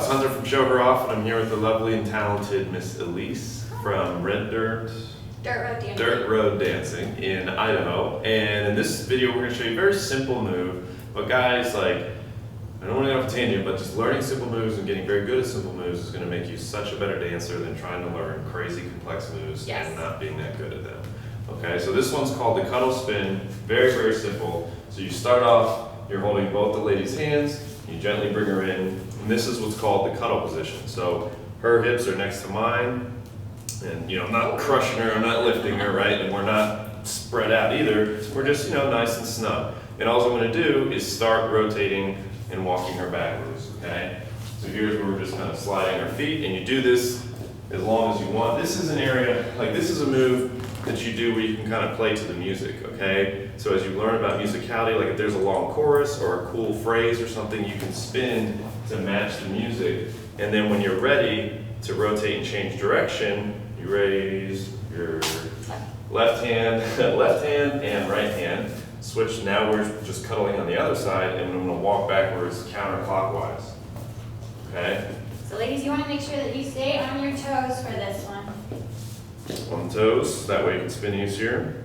Hunter from Show Her Off, and I'm here with the lovely and talented Miss Elise from Dirt Road Dancing in Idaho. And in this video, we're going to show you a very simple move. But guys, like, I don't want to get off a tangent, but just learning simple moves and getting very good at simple moves is going to make you such a better dancer than trying to learn crazy complex moves and not being that good at them. Okay, so this one's called the Cuddle Spin. Very, very simple. So you start off, you're holding both the lady's hands, you gently bring her in, and this is what's called the cuddle position. So her hips are next to mine, and I'm not crushing her, I'm not lifting her, right? And we're not spread out either. We're just, nice and snug. And all I'm going to do is start rotating and walking her backwards, okay? So here's where we're just kind of sliding our feet, and you do this as long as you want. This is an area, like this is a move that you do where you can kind of play to the music, okay? So as you learn about musicality, like if there's a long chorus or a cool phrase or something, you can spin to match the music. And then when you're ready to rotate and change direction, you raise your left hand and right hand. Switch, now we're just cuddling on the other side, and I'm gonna walk backwards counterclockwise, okay? So ladies, you wanna make sure that you stay on your toes for this one. On the toes, that way you can spin easier.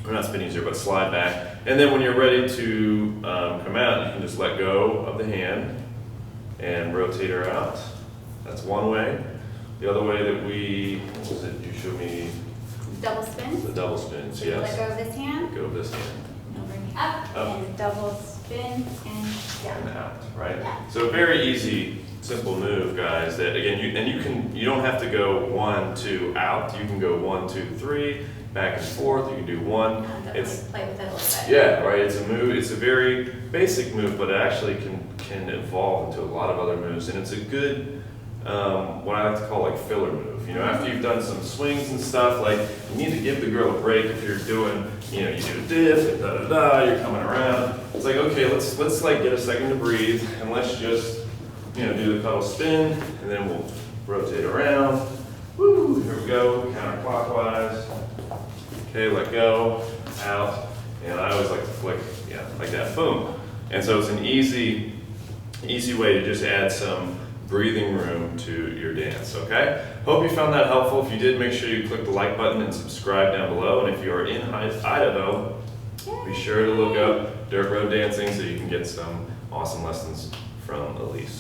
Or not spin easier, but slide back. And then when you're ready to come out, you can just let go of the hand and rotate her out. That's one way. The other way that what was it you showed me? Double spin. The double spins, So yes. let go of this hand. Let go of this hand. And bring it up, and double spin and down. And out, right? Yeah. So very easy, simple move, guys. That again, you don't have to go 1, 2, out. You can go 1, 2, 3, back and forth. You can do one. It's play with it a little bit. Yeah, right. It's a move. It's a very basic move, but it actually can evolve into a lot of other moves, and it's a good what I like to call like filler move. After you've done some swings and stuff, like you need to give the girl a break if you're doing, you do a dip and you're coming around. It's like, okay, let's like get a second to breathe, and let's just do the cuddle spin, and then we'll rotate around. Woo! Here we go, counterclockwise. Okay, let go, out, and I always like to flick, like that, boom. And so it's an easy way to just add some breathing room to your dance, okay? Hope you found that helpful. If you did, make sure you click the like button and subscribe down below. And if you are in Idaho, be sure to look up Dirt Road Dancing so you can get some awesome lessons from Elise.